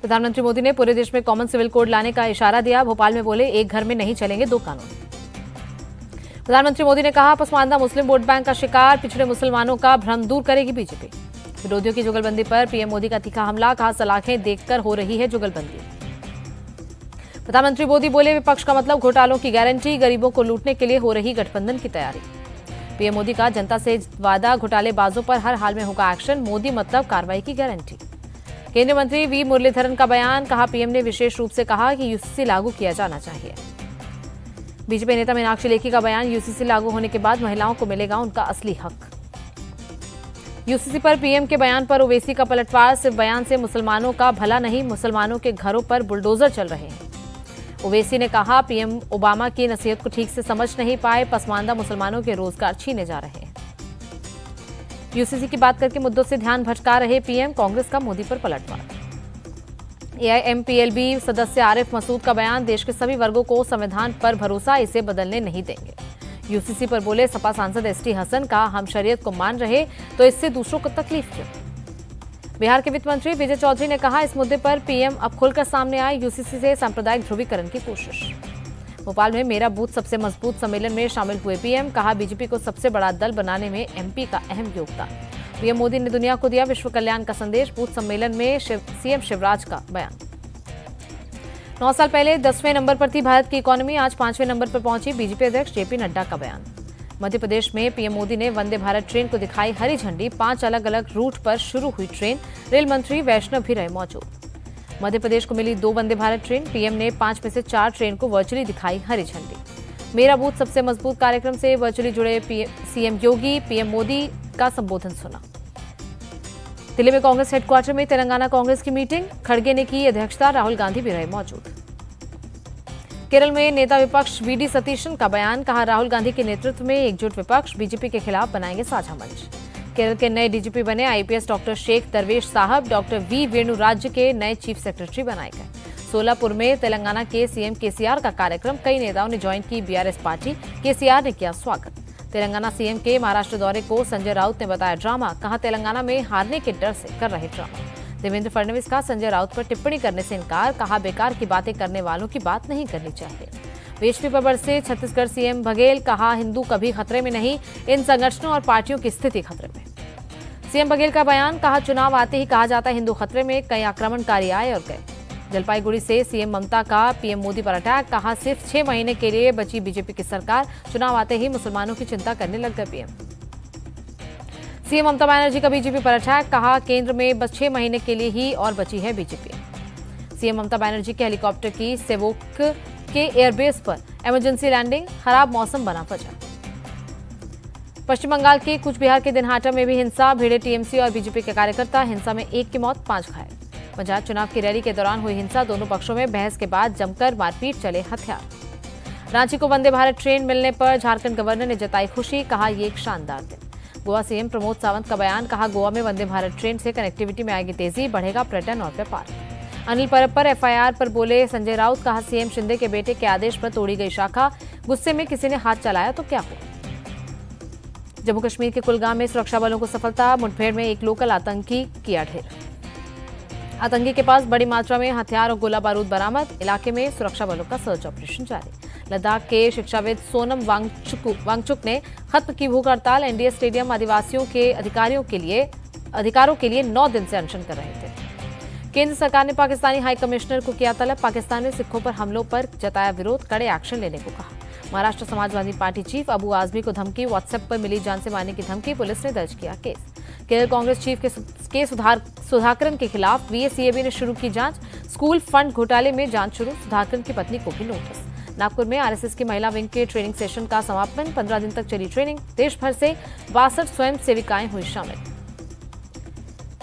प्रधानमंत्री मोदी ने पूरे देश में कॉमन सिविल कोड लाने का इशारा दिया। भोपाल में बोले, एक घर में नहीं चलेंगे दो कानून। प्रधानमंत्री मोदी ने कहा, पसमानदा मुस्लिम वोट बैंक का शिकार पिछड़े मुसलमानों का भ्रम दूर करेगी बीजेपी। विरोधियों की जुगलबंदी पर पीएम मोदी का तीखा हमला, कहा सलाखें देखकर हो रही है जुगलबंदी। प्रधानमंत्री मोदी बोले, विपक्ष का मतलब घोटालों की गारंटी, गरीबों को लूटने के लिए हो रही गठबंधन की तैयारी। पीएम मोदी का जनता से वादा, घोटालेबाजों पर हर हाल में होगा एक्शन, मोदी मतलब कार्रवाई की गारंटी। केंद्रीय मंत्री वी मुरलीधरन का बयान, कहा पीएम ने विशेष रूप से कहा कि यूसीसी लागू किया जाना चाहिए। बीजेपी नेता मीनाक्षी लेखी का बयान, यूसीसी लागू होने के बाद महिलाओं को मिलेगा उनका असली हक। यूसीसी पर पीएम के बयान पर ओवैसी का पलटवार, सिर्फ बयान से मुसलमानों का भला नहीं, मुसलमानों के घरों पर बुलडोजर चल रहे हैं। ओवैसी ने कहा, पीएम ओबामा की नसीहत को ठीक से समझ नहीं पाए, पसमानदा मुसलमानों के रोजगार छीने जा रहे हैं। यूसीसी की बात करके मुद्दों से ध्यान भटका रहे पीएम, कांग्रेस का मोदी पर पलटवार। एआईएमपीएलबी सदस्य आरिफ मसूद का बयान, देश के सभी वर्गों को संविधान पर भरोसा, इसे बदलने नहीं देंगे। यूसीसी पर बोले सपा सांसद एसटी हसन का, हम शरीयत को मान रहे तो इससे दूसरों को तकलीफ क्यों। बिहार के वित्त मंत्री विजय चौधरी ने कहा, इस मुद्दे पर पीएम अब खुलकर सामने आए, यूसीसी से सांप्रदायिक ध्रुवीकरण की कोशिश। भोपाल में मेरा बूथ सबसे मजबूत सम्मेलन में शामिल हुए पीएम, कहा बीजेपी को सबसे बड़ा दल बनाने में एमपी का अहम योगदान। पीएम मोदी ने दुनिया को दिया विश्व कल्याण का संदेश, बूथ सम्मेलन में सीएम शिवराज का बयान। 9 साल पहले 10वें नंबर पर थी भारत की इकोनॉमी, आज 5वें नंबर पर पहुंची, बीजेपी अध्यक्ष जेपी नड्डा का बयान। मध्य प्रदेश में पीएम मोदी ने वंदे भारत ट्रेन को दिखाई हरी झंडी, 5 अलग अलग रूट पर शुरू हुई ट्रेन, रेल मंत्री वैष्णव भी रहे मौजूद। मध्य प्रदेश को मिली 2 वंदे भारत ट्रेन, पीएम ने 5 में से 4 ट्रेन को वर्चुअली दिखाई हरी झंडी। मेरा बूथ सबसे मजबूत कार्यक्रम से वर्चुअली जुड़े सीएम योगी, पीएम मोदी का संबोधन सुना। दिल्ली में कांग्रेस हेडक्वार्टर में तेलंगाना कांग्रेस की मीटिंग, खड़गे ने की अध्यक्षता, राहुल गांधी भी रहे मौजूद। केरल में नेता विपक्ष वीडी सतीशन का बयान, कहा राहुल गांधी के नेतृत्व में एकजुट विपक्ष बीजेपी के खिलाफ बनाएंगे साझा मंच। केरल के नए डीजीपी बने आईपीएस डॉक्टर शेख दरवेश साहब, डॉक्टर वी वेणु राज्य के नए चीफ सेक्रेटरी बनाए गए। सोलापुर में तेलंगाना के सीएम केसीआर का कार्यक्रम, कई नेताओं ने ज्वाइन की बीआरएस पार्टी, केसीआर ने किया स्वागत। तेलंगाना सीएम के महाराष्ट्र दौरे को संजय राउत ने बताया ड्रामा, कहा तेलंगाना में हारने के डर से कर रहे ड्रामा। देवेंद्र फडणवीस का संजय राउत पर टिप्पणी करने से इनकार, कहा बेकार की बातें करने वालों की बात नहीं करनी चाहिए। बीएचपी पर बरसे छत्तीसगढ़ सीएम बघेल, कहा हिंदू कभी खतरे में नहीं, इन संगठनों और पार्टियों की स्थिति खतरे में। सीएम बघेल का बयान, कहा चुनाव आते ही कहा जाता है हिंदू खतरे में, कई आक्रमणकारी आए और गए। जलपाईगुड़ी से सीएम ममता का पीएम मोदी पर अटैक, कहा सिर्फ 6 महीने के लिए बची बीजेपी की सरकार, चुनाव आते ही मुसलमानों की चिंता करने लग गए पीएम। सीएम ममता बनर्जी का बीजेपी पर अटैक, कहा केंद्र में बस 6 महीने के लिए ही और बची है बीजेपी। सीएम ममता बनर्जी के हेलीकॉप्टर की सेवोक के एयरबेस पर इमरजेंसी लैंडिंग, खराब मौसम बना वजह। पश्चिम बंगाल के कूच बिहार के दिनहाटा में भी हिंसा, भिड़े टीएमसी और बीजेपी के कार्यकर्ता, हिंसा में 1 की मौत, 5 घायल। पंजाब चुनाव की रैली के दौरान हुई हिंसा, दोनों पक्षों में बहस के बाद जमकर मारपीट, चले हथियार। रांची को वंदे भारत ट्रेन मिलने पर झारखंड गवर्नर ने जताई खुशी, कहा ये एक शानदार दिन। गोवा सीएम प्रमोद सावंत का बयान, कहा गोवा में वंदे भारत ट्रेन से कनेक्टिविटी में आएगी तेजी, बढ़ेगा पर्यटन और व्यापार। अनिल परब पर एफआईआर पर बोले संजय राउत, कहा सीएम शिंदे के बेटे के आदेश पर तोड़ी गई शाखा, गुस्से में किसी ने हाथ चलाया तो क्या हुआ। जम्मू कश्मीर के कुलगाम में सुरक्षा बलों को सफलता, मुठभेड़ में एक लोकल आतंकी किया ढेर। आतंकी के पास बड़ी मात्रा में हथियार और गोला बारूद बरामद, इलाके में सुरक्षा बलों का सर्च ऑपरेशन जारी। लद्दाख के शिक्षाविद सोनम वांगचुक ने खत्म की भूख हड़ताल, एनडीए स्टेडियम आदिवासियों के अधिकारों के लिए 9 दिन से अनशन कर रहे थे। केंद्र सरकार ने पाकिस्तानी हाई कमिश्नर को किया तलब, पाकिस्तान में सिखों पर हमलों पर जताया विरोध, कड़े एक्शन लेने को कहा। महाराष्ट्र समाजवादी पार्टी चीफ अबू आजमी को धमकी, व्हाट्सएप पर मिली जान से मारने की धमकी, पुलिस ने दर्ज किया केस। केरल कांग्रेस चीफ के सुधाकरन के खिलाफ वीएसीएबी ने शुरू की जांच, स्कूल फंड घोटाले में जांच शुरू, सुधाकरन की पत्नी को भी नोटिस। नागपुर में आरएसएस की महिला विंग के ट्रेनिंग सेशन का समापन, 15 दिन तक चली ट्रेनिंग, देश भर से 62 स्वयं सेविकाएं हुई शामिल।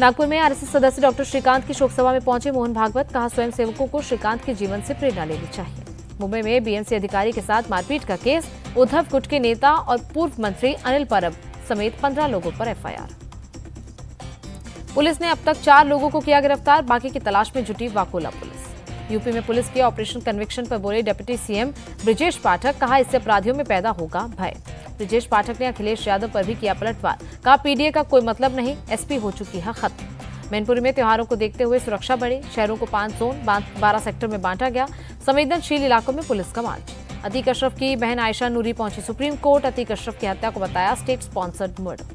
नागपुर में आरएसएस सदस्य डॉक्टर श्रीकांत की शोक सभा में पहुंचे मोहन भागवत, कहा स्वयं सेवकों को श्रीकांत के जीवन से प्रेरणा लेनी चाहिए। मुंबई में बीएमसी अधिकारी के साथ मारपीट का केस, उद्धव गुट के नेता और पूर्व मंत्री अनिल परब समेत 15 लोगों पर एफआईआर। पुलिस ने अब तक 4 लोगों को किया गिरफ्तार, बाकी की तलाश में जुटी वाकोला पुलिस। यूपी में पुलिस के ऑपरेशन कन्विक्शन पर बोले डिप्टी सीएम ब्रिजेश पाठक, कहा इससे अपराधियों में पैदा होगा भय। ब्रिजेश पाठक ने अखिलेश यादव पर भी किया पलटवार, कहा पीडीए का कोई मतलब नहीं, एसपी हो चुकी है खत्म। मैनपुरी में त्योहारों को देखते हुए सुरक्षा बढ़ी। शहरों को 5 जोन 12 सेक्टर में बांटा गया। संवेदनशील इलाकों में पुलिस का मार्च। अतीक अशरफ की बहन आयशा नूरी पहुंची सुप्रीम कोर्ट। अतीक अशरफ की हत्या को बताया स्टेट स्पॉन्सर्ड मर्डर।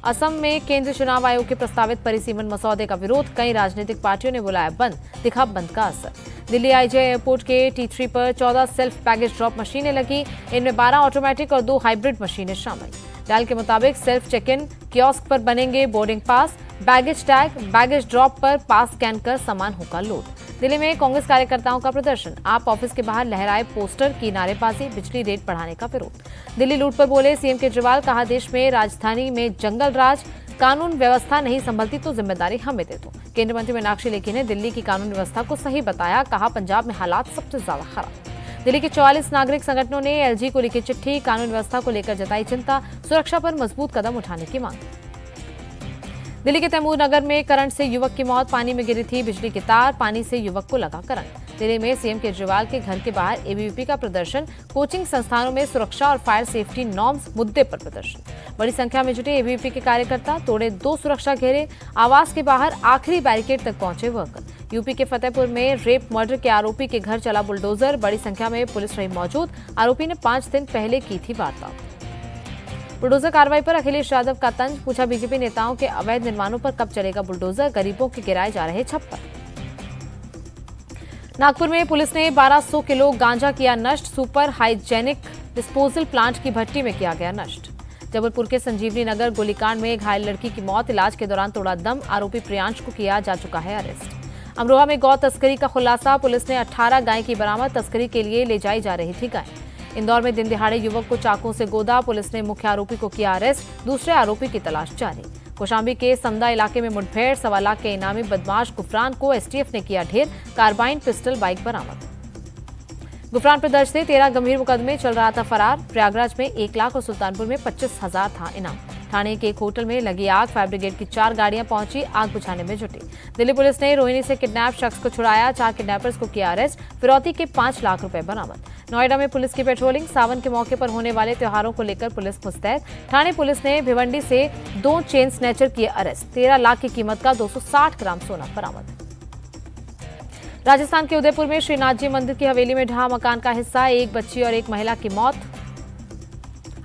असम में केंद्रीय चुनाव आयोग के प्रस्तावित परिसीमन मसौदे का विरोध। कई राजनीतिक पार्टियों ने बुलाया बंद, दिखा बंद का असर। दिल्ली आईजे एयरपोर्ट के T3 पर 14 सेल्फ बैगेज ड्रॉप मशीनें लगी। इनमें 12 ऑटोमेटिक और 2 हाइब्रिड मशीनें शामिल। डायल के मुताबिक सेल्फ चेक इन कियोस्क पर बनेंगे boarding pass, baggage tag, baggage drop पर पास स्कैन कर सामान होगा लोड। दिल्ली में कांग्रेस कार्यकर्ताओं का प्रदर्शन। आप ऑफिस के बाहर लहराए पोस्टर, की नारेबाजी, बिजली रेट बढ़ाने का विरोध। दिल्ली लूट पर बोले सीएम केजरीवाल, कहा देश में राजधानी में जंगल राज, कानून व्यवस्था नहीं संभलती तो जिम्मेदारी हमें दे दो। केंद्रीय मंत्री मीनाक्षी लेखी ने दिल्ली की कानून व्यवस्था को सही बताया, कहा पंजाब में हालात सबसे ज्यादा खराब। दिल्ली के 44 नागरिक संगठनों ने एलजी को लिखी चिट्ठी, कानून व्यवस्था को लेकर जताई चिंता, सुरक्षा पर मजबूत कदम उठाने की मांग। दिल्ली के तैमूर नगर में करंट से युवक की मौत। पानी में गिरी थी बिजली की तार, पानी से युवक को लगा करंट। दिल्ली में सीएम केजरीवाल के घर के बाहर एबीवीपी का प्रदर्शन। कोचिंग संस्थानों में सुरक्षा और फायर सेफ्टी नॉर्म्स मुद्दे पर प्रदर्शन। बड़ी संख्या में जुटे एबीवीपी के कार्यकर्ता, तोड़े 2 सुरक्षा घेरे। आवास के बाहर आखिरी बैरिकेड तक पहुंचे वर्कर। यूपी के फतेहपुर में रेप मर्डर के आरोपी के घर चला बुलडोजर। बड़ी संख्या में पुलिस रही मौजूद। आरोपी ने 5 दिन पहले की थी वारदात। बुलडोजर कार्रवाई पर अखिलेश यादव का तंज, पूछा बीजेपी नेताओं के अवैध निर्माणों पर कब चलेगा बुलडोजर, गरीबों के गिराए जा रहे छप्पर। नागपुर में पुलिस ने 1200 किलो गांजा किया नष्ट। सुपर हाइजेनिक डिस्पोजल प्लांट की भट्टी में किया गया नष्ट। जबलपुर के संजीवनी नगर गोलीकांड में घायल लड़की की मौत, इलाज के दौरान तोड़ा दम। आरोपी प्रियांश को किया जा चुका है अरेस्ट। अमरोहा में गौ तस्करी का खुलासा, पुलिस ने 18 गाय की बरामद, तस्करी के लिए ले जाई जा रही थी गाय। इंदौर में दिन दिहाड़े युवक को चाकुओं से गोदा, पुलिस ने मुख्य आरोपी को किया अरेस्ट, दूसरे आरोपी की तलाश जारी। कौशाम्बी के समदा इलाके में मुठभेड़, 1.25 लाख के इनामी बदमाश गुफरान को एसटीएफ ने किया ढेर, कार्बाइन पिस्टल बाइक बरामद। गुफरान पर दर्ज थे 13 गंभीर मुकदमे, चल रहा था फरार। प्रयागराज में 1 लाख और सुल्तानपुर में 25,000 था इनाम। थाने के एक होटल में लगी आग, फायर ब्रिगेड की 4 गाड़ियां पहुंची, आग बुझाने में जुटी। दिल्ली पुलिस ने रोहिणी से किडनैप शख्स को छुड़ाया, 4 किडनैपर्स को किया अरेस्ट, फिरौती के 5 लाख रुपए बरामद। नोएडा में पुलिस की पेट्रोलिंग, सावन के मौके पर होने वाले त्योहारों को लेकर पुलिस मुस्तैद। थाने पुलिस ने भिवंडी से 2 चेन स्नैचर किए अरेस्ट, 13 लाख की कीमत का 260 ग्राम सोना बरामद। राजस्थान के उदयपुर में श्रीनाथ जी मंदिर की हवेली में ढहा मकान का हिस्सा, 1 बच्ची और 1 महिला की मौत।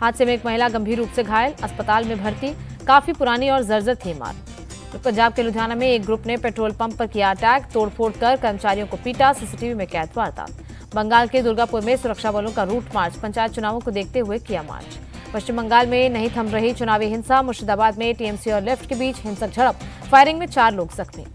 हादसे में 1 महिला गंभीर रूप से घायल, अस्पताल में भर्ती। काफी पुरानी और जर्जर थी इमारत। तो पंजाब के लुधियाना में एक ग्रुप ने पेट्रोल पंप पर किया अटैक, तोड़फोड़ कर कर्मचारियों को पीटा, सीसीटीवी में कैद वारदात। बंगाल के दुर्गापुर में सुरक्षा बलों का रूट मार्च, पंचायत चुनावों को देखते हुए किया मार्च। पश्चिम बंगाल में नहीं थम रही चुनावी हिंसा, मुर्शिदाबाद में टीएमसी और लेफ्ट के बीच हिंसक झड़प, फायरिंग में 4 लोग जख्मी।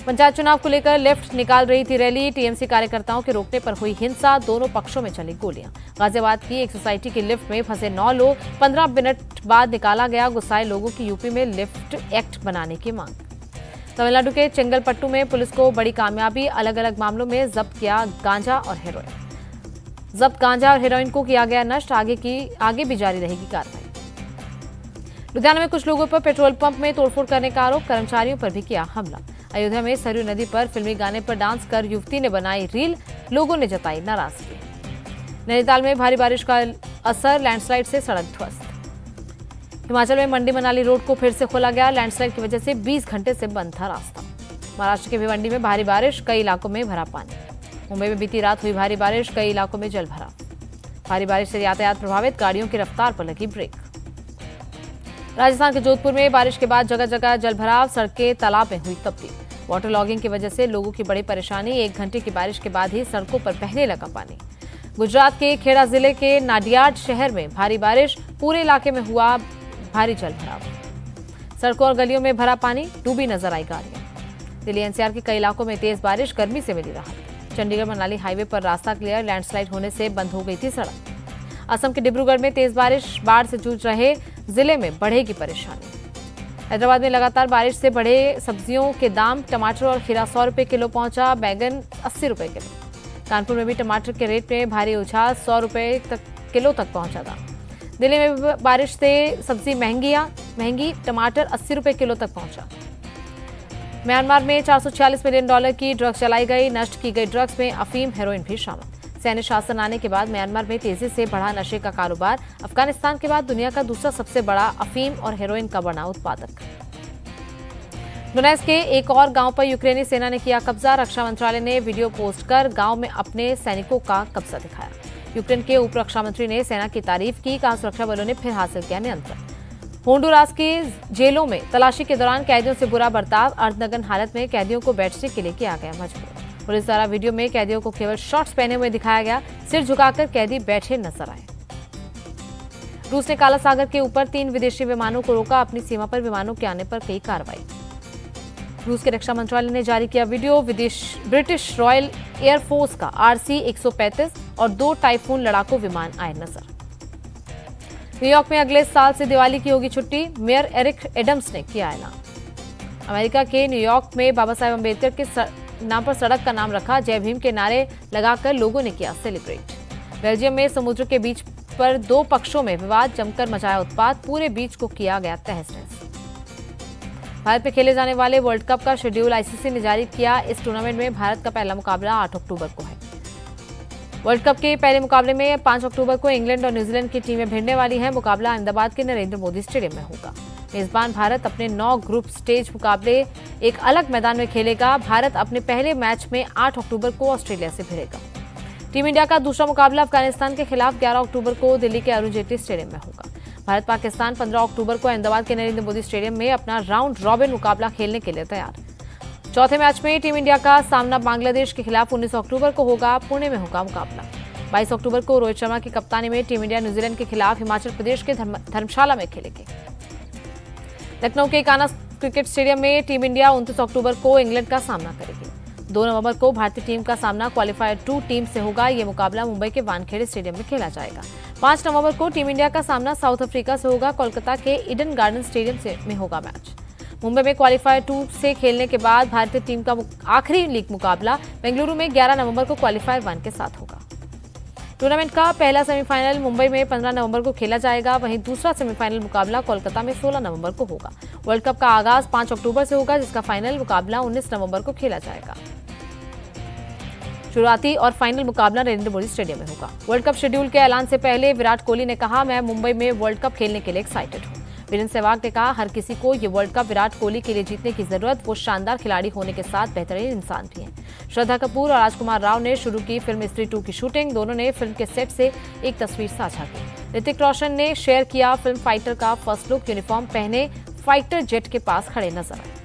पंचायत चुनाव को लेकर लेफ्ट निकाल रही थी रैली, टीएमसी कार्यकर्ताओं के रोकने पर हुई हिंसा, दोनों पक्षों में चली गोलियां। गाजियाबाद की एक सोसाइटी की लिफ्ट में फंसे 9 लोग, 15 मिनट बाद निकाला गया। गुस्साए लोगों की यूपी में लिफ्ट एक्ट बनाने की मांग। तमिलनाडु के चेंगलपट्टू में पुलिस को बड़ी कामयाबी, अलग अलग मामलों में जब्त किया गांजा और हेरोइन। जब्त गांजा और हेरोइन को किया गया नष्ट, आगे भी जारी रहेगी कार्रवाई। लुधियाना में कुछ लोगों पर पेट्रोल पंप में तोड़फोड़ करने का आरोप, कर्मचारियों पर भी किया हमला। अयोध्या में सरयू नदी पर फिल्मी गाने पर डांस कर युवती ने बनाई रील, लोगों ने जताई नाराजगी। नैनीताल में भारी बारिश का असर, लैंडस्लाइड से सड़क ध्वस्त। हिमाचल में मंडी मनाली रोड को फिर से खोला गया, लैंडस्लाइड की वजह से 20 घंटे से बंद था रास्ता। महाराष्ट्र के भिवंडी में भारी बारिश, कई इलाकों में भरा पानी। मुंबई में बीती रात हुई भारी बारिश, कई इलाकों में जल भरा। भारी बारिश से यातायात प्रभावित, गाड़ियों की रफ्तार पर लगी ब्रेक। राजस्थान के जोधपुर में बारिश के बाद जगह जगह जलभराव, सड़कें तालाब में हुई तब्दील। वाटर लॉगिंग की वजह से लोगों की बड़ी परेशानी, 1 घंटे की बारिश के बाद ही सड़कों पर बहने लगा पानी। गुजरात के खेड़ा जिले के नाडियाड शहर में भारी बारिश, पूरे इलाके में हुआ भारी जलभराव। सड़कों और गलियों में भरा पानी, डूबी नजर आई गाड़ियां। दिल्ली एनसीआर के कई इलाकों में तेज बारिश, गर्मी से मिली राहत। चंडीगढ़ मनाली हाईवे पर रास्ता क्लियर, लैंडस्लाइड होने से बंद हो गई थी सड़क। असम के डिब्रूगढ़ में तेज बारिश, बाढ़ से जूझ रहे जिले में बढ़ेगी परेशानी। हैदराबाद में लगातार बारिश से बढ़े सब्जियों के दाम, टमाटर और खीरा 100 रुपए किलो पहुंचा, बैगन 80 रुपए किलो। कानपुर में भी टमाटर के रेट में भारी उछाल, 100 रुपए किलो तक पहुंचा था। दिल्ली में भी बारिश से सब्जी महंगी, टमाटर 80 रुपए किलो तक पहुंचा। म्यांमार में $446 मिलियन की ड्रग्स चलाई गई, नष्ट की गई ड्रग्स में अफीम, हेरोइन भी शामिल। सैन्य शासन आने के बाद म्यांमार में तेजी से बढ़ा नशे का कारोबार, अफगानिस्तान के बाद दुनिया का दूसरा सबसे बड़ा अफीम और हेरोइन का बना उत्पादक। डोनेट्स्क के एक और गांव पर यूक्रेनी सेना ने किया कब्जा। रक्षा मंत्रालय ने वीडियो पोस्ट कर गांव में अपने सैनिकों का कब्जा दिखाया। यूक्रेन के उप रक्षा मंत्री ने सेना की तारीफ की, कहा सुरक्षा बलों ने फिर हासिल किया नियंत्रण। होंडुरास की जेलों में तलाशी के दौरान कैदियों से बुरा बर्ताव, अर्धनग्न हालत में कैदियों को बैठने के लिए किया गया मजबूर। पुलिस द्वारा वीडियो में कैदियों को केवल शॉर्ट्स पहने हुए दिखाया गया, सिर झुकाकर कैदी बैठे नजर आए। रूस ने काला सागर के ऊपर 3 विदेशी विमानों को रोका, अपनी सीमा पर विमानों के आने पर कई कार्रवाई। रूस के रक्षा मंत्रालय ने जारी किया वीडियो, ब्रिटिश रॉयल एयरफोर्स का RC-135 और 2 टाइफून लड़ाकू विमान आए नजर। न्यूयॉर्क में अगले साल से दिवाली की होगी छुट्टी, मेयर एरिक एडम्स ने किया ऐलान। अमेरिका के न्यूयॉर्क में बाबा साहेब अम्बेडकर के नाम पर सड़क का नाम रखा, जय भीम के नारे लगाकर लोगों ने किया सेलिब्रेट। बेल्जियम में समुद्र के बीच पर 2 पक्षों में विवाद, जमकर मचाया उत्पात, पूरे बीच को किया गया तहस नहस। भारत में खेले जाने वाले वर्ल्ड कप का शेड्यूल आईसीसी ने जारी किया। इस टूर्नामेंट में भारत का पहला मुकाबला 8 अक्टूबर को है। वर्ल्ड कप के पहले मुकाबले में 5 अक्टूबर को इंग्लैंड और न्यूजीलैंड की टीमें भिड़ने वाली हैं। मुकाबला अहमदाबाद के नरेंद्र मोदी स्टेडियम में होगा। मेजबान भारत अपने 9 ग्रुप स्टेज मुकाबले एक अलग मैदान में खेलेगा। भारत अपने पहले मैच में 8 अक्टूबर को ऑस्ट्रेलिया से भिड़ेगा। टीम इंडिया का दूसरा मुकाबला अफगानिस्तान के खिलाफ 11 अक्टूबर को दिल्ली के अरुण जेटली स्टेडियम में होगा। भारत पाकिस्तान 15 अक्टूबर को अहमदाबाद के नरेंद्र मोदी स्टेडियम में अपना राउंड रॉबिन मुकाबला खेलने के लिए तैयार। चौथे मैच में टीम इंडिया का सामना बांग्लादेश के खिलाफ 19 अक्टूबर को होगा। पुणे में होगा मुकाबला। 22 अक्टूबर को रोहित शर्मा की कप्तानी में टीम इंडिया न्यूजीलैंड के खिलाफ हिमाचल प्रदेश के धर्मशाला में खेलेगी। लखनऊ के कान्हा क्रिकेट स्टेडियम में टीम इंडिया 29 अक्टूबर को इंग्लैंड का सामना करेगी। 2 नवंबर को भारतीय टीम का सामना क्वालिफायर 2 टीम से होगा। ये मुकाबला मुंबई के वानखेड़े स्टेडियम में खेला जाएगा। 5 नवंबर को टीम इंडिया का सामना साउथ अफ्रीका से होगा। कोलकाता के ईडन गार्डन स्टेडियम में होगा मैच। मुंबई में क्वालिफायर 2 से खेलने के बाद भारतीय टीम का आखिरी लीग मुकाबला बेंगलुरु में 11 नवंबर को क्वालिफायर 1 के साथ होगा। टूर्नामेंट का पहला सेमीफाइनल मुंबई में 15 नवंबर को खेला जाएगा। वहीं दूसरा सेमीफाइनल मुकाबला कोलकाता में 16 नवंबर को होगा। वर्ल्ड कप का आगाज 5 अक्टूबर से होगा, जिसका फाइनल मुकाबला 19 नवंबर को खेला जाएगा। शुरुआती और फाइनल मुकाबला नरेंद्र मोदी स्टेडियम में होगा। वर्ल्ड कप शेड्यूल के ऐलान से पहले विराट कोहली ने कहा, मैं मुंबई में वर्ल्ड कप खेलने के लिए एक्साइटेड हूं। वीरेंद्र सहवाग ने कहा, हर किसी को ये वर्ल्ड कप विराट कोहली के लिए जीतने की जरूरत। वो शानदार खिलाड़ी होने के साथ बेहतरीन इंसान भी हैं। श्रद्धा कपूर और राजकुमार राव ने शुरू की फिल्म स्त्री 2 की शूटिंग। दोनों ने फिल्म के सेट से एक तस्वीर साझा की। ऋतिक रोशन ने शेयर किया फिल्म फाइटर का फर्स्ट लुक। यूनिफॉर्म पहने फाइटर जेट के पास खड़े नजर आए।